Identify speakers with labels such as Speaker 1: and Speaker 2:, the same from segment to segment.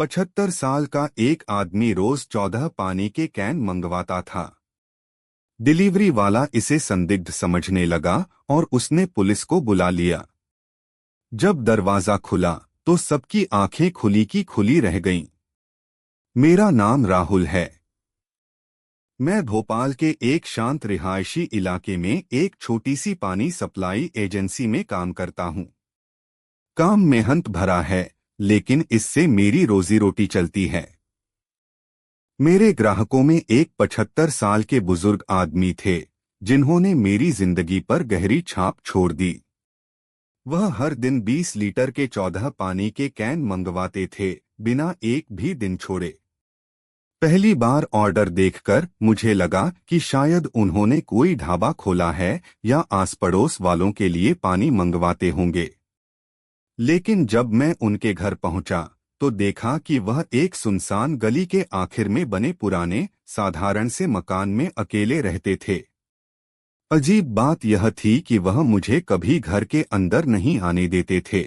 Speaker 1: 75 साल का एक आदमी रोज 14 पानी के कैन मंगवाता था। डिलीवरी वाला इसे संदिग्ध समझने लगा और उसने पुलिस को बुला लिया। जब दरवाजा खुला तो सबकी आंखें खुली की खुली रह गईं। मेरा नाम राहुल है। मैं भोपाल के एक शांत रिहायशी इलाके में एक छोटी सी पानी सप्लाई एजेंसी में काम करता हूं। काम मेहनत भरा है, लेकिन इससे मेरी रोजी रोटी चलती है। मेरे ग्राहकों में एक 75 साल के बुजुर्ग आदमी थे, जिन्होंने मेरी जिंदगी पर गहरी छाप छोड़ दी। वह हर दिन 20 लीटर के 14 पानी के कैन मंगवाते थे, बिना एक भी दिन छोड़े। पहली बार ऑर्डर देखकर मुझे लगा कि शायद उन्होंने कोई ढाबा खोला है या आस पड़ोस वालों के लिए पानी मंगवाते होंगे। लेकिन जब मैं उनके घर पहुंचा तो देखा कि वह एक सुनसान गली के आखिर में बने पुराने साधारण से मकान में अकेले रहते थे। अजीब बात यह थी कि वह मुझे कभी घर के अंदर नहीं आने देते थे।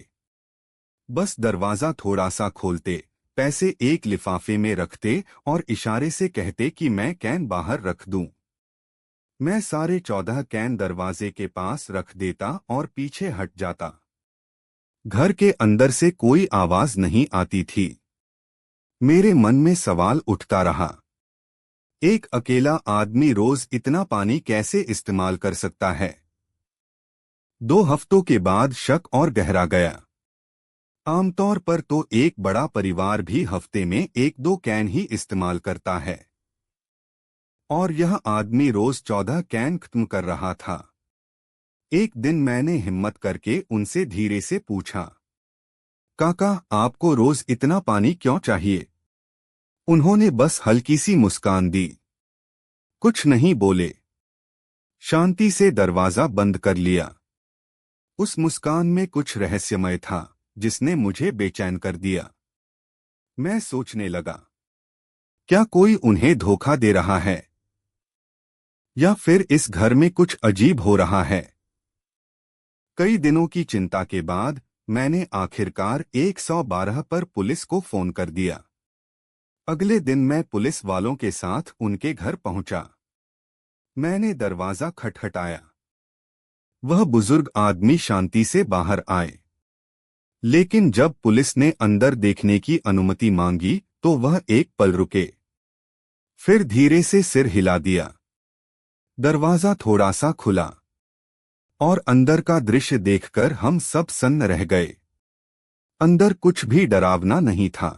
Speaker 1: बस दरवाजा थोड़ा सा खोलते, पैसे एक लिफाफे में रखते और इशारे से कहते कि मैं कैन बाहर रख दूं। मैं सारे 14 कैन दरवाजे के पास रख देता और पीछे हट जाता। घर के अंदर से कोई आवाज नहीं आती थी। मेरे मन में सवाल उठता रहा, एक अकेला आदमी रोज इतना पानी कैसे इस्तेमाल कर सकता है। 2 हफ्तों के बाद शक और गहरा गया। आमतौर पर तो एक बड़ा परिवार भी हफ्ते में 1-2 कैन ही इस्तेमाल करता है, और यह आदमी रोज 14 कैन खत्म कर रहा था। एक दिन मैंने हिम्मत करके उनसे धीरे से पूछा, काका, आपको रोज इतना पानी क्यों चाहिए? उन्होंने बस हल्की सी मुस्कान दी, कुछ नहीं बोले। शांति से दरवाजा बंद कर लिया। उस मुस्कान में कुछ रहस्यमय था, जिसने मुझे बेचैन कर दिया। मैं सोचने लगा, क्या कोई उन्हें धोखा दे रहा है, या फिर इस घर में कुछ अजीब हो रहा है। कई दिनों की चिंता के बाद मैंने आखिरकार 112 पर पुलिस को फोन कर दिया। अगले दिन मैं पुलिस वालों के साथ उनके घर पहुंचा। मैंने दरवाजा खटखटाया। वह बुजुर्ग आदमी शांति से बाहर आए, लेकिन जब पुलिस ने अंदर देखने की अनुमति मांगी तो वह एक पल रुके, फिर धीरे से सिर हिला दिया। दरवाजा थोड़ा सा खुला और अंदर का दृश्य देखकर हम सब सन्न रह गए। अंदर कुछ भी डरावना नहीं था,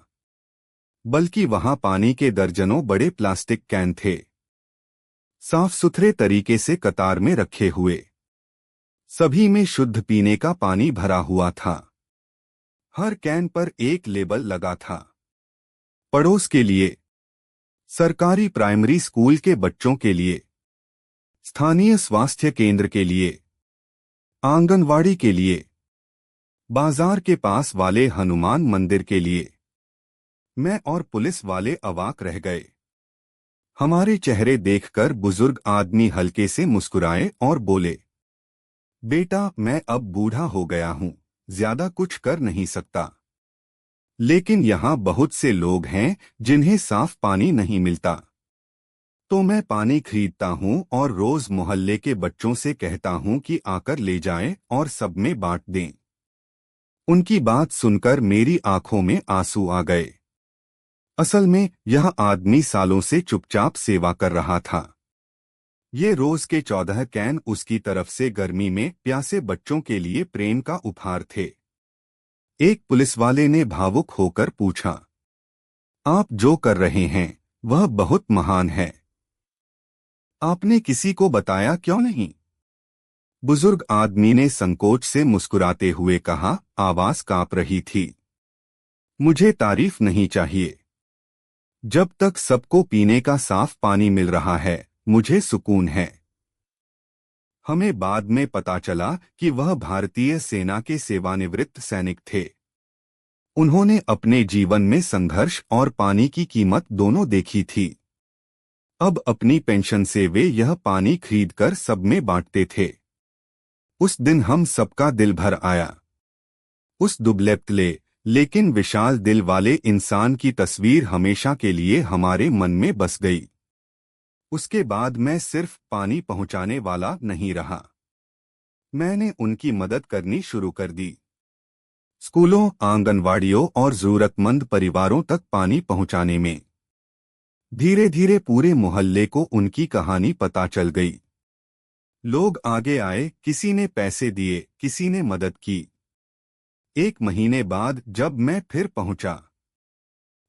Speaker 1: बल्कि वहां पानी के दर्जनों बड़े प्लास्टिक कैन थे, साफ सुथरे तरीके से कतार में रखे हुए। सभी में शुद्ध पीने का पानी भरा हुआ था। हर कैन पर एक लेबल लगा था, पड़ोस के लिए, सरकारी प्राइमरी स्कूल के बच्चों के लिए, स्थानीय स्वास्थ्य केंद्र के लिए, आंगनवाड़ी के लिए, बाजार के पास वाले हनुमान मंदिर के लिए। मैं और पुलिस वाले अवाक रह गए। हमारे चेहरे देखकर बुजुर्ग आदमी हल्के से मुस्कुराए और बोले, बेटा, मैं अब बूढ़ा हो गया हूं, ज्यादा कुछ कर नहीं सकता, लेकिन यहाँ बहुत से लोग हैं जिन्हें साफ पानी नहीं मिलता। तो मैं पानी खरीदता हूँ और रोज मोहल्ले के बच्चों से कहता हूँ कि आकर ले जाएं और सब में बांट दें। उनकी बात सुनकर मेरी आंखों में आंसू आ गए। असल में यह आदमी सालों से चुपचाप सेवा कर रहा था। ये रोज के 14 कैन उसकी तरफ से गर्मी में प्यासे बच्चों के लिए प्रेम का उपहार थे। एक पुलिसवाले ने भावुक होकर पूछा, आप जो कर रहे हैं वह बहुत महान है, आपने किसी को बताया क्यों नहीं? बुजुर्ग आदमी ने संकोच से मुस्कुराते हुए कहा, आवाज कांप रही थी, मुझे तारीफ नहीं चाहिए। जब तक सबको पीने का साफ पानी मिल रहा है, मुझे सुकून है। हमें बाद में पता चला कि वह भारतीय सेना के सेवानिवृत्त सैनिक थे। उन्होंने अपने जीवन में संघर्ष और पानी की कीमत दोनों देखी थी। अब अपनी पेंशन से वे यह पानी खरीदकर सब में बांटते थे। उस दिन हम सबका दिल भर आया। उस दुबले पतले लेकिन विशाल दिल वाले इंसान की तस्वीर हमेशा के लिए हमारे मन में बस गई। उसके बाद मैं सिर्फ पानी पहुंचाने वाला नहीं रहा, मैंने उनकी मदद करनी शुरू कर दी। स्कूलों, आंगनवाड़ियों और जरूरतमंद परिवारों तक पानी पहुंचाने में धीरे धीरे पूरे मोहल्ले को उनकी कहानी पता चल गई। लोग आगे आए, किसी ने पैसे दिए, किसी ने मदद की। एक महीने बाद जब मैं फिर पहुंचा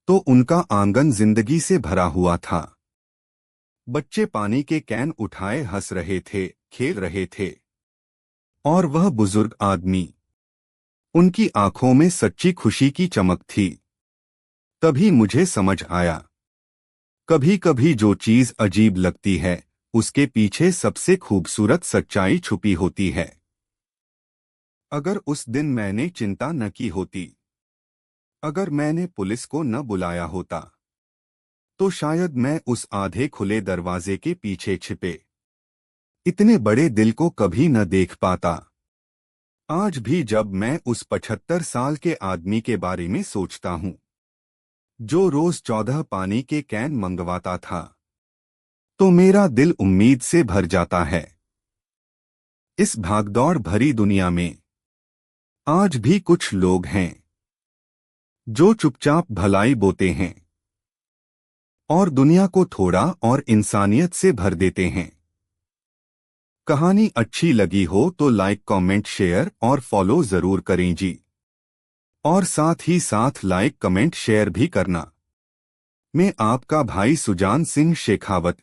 Speaker 1: तो उनका आंगन जिंदगी से भरा हुआ था। बच्चे पानी के कैन उठाए हंस रहे थे, खेल रहे थे, और वह बुजुर्ग आदमी, उनकी आंखों में सच्ची खुशी की चमक थी। तभी मुझे समझ आया, कभी कभी जो चीज अजीब लगती है उसके पीछे सबसे खूबसूरत सच्चाई छुपी होती है। अगर उस दिन मैंने चिंता न की होती, अगर मैंने पुलिस को न बुलाया होता, तो शायद मैं उस आधे खुले दरवाजे के पीछे छिपे इतने बड़े दिल को कभी न देख पाता। आज भी जब मैं उस 75 साल के आदमी के बारे में सोचता हूं, जो रोज 14 पानी के कैन मंगवाता था, तो मेरा दिल उम्मीद से भर जाता है। इस भागदौड़ भरी दुनिया में आज भी कुछ लोग हैं जो चुपचाप भलाई बोते हैं और दुनिया को थोड़ा और इंसानियत से भर देते हैं। कहानी अच्छी लगी हो तो लाइक, कमेंट, शेयर और फॉलो जरूर करें जी। और साथ ही साथ लाइक, कमेंट, शेयर भी करना। मैं आपका भाई सुजान सिंह शेखावत,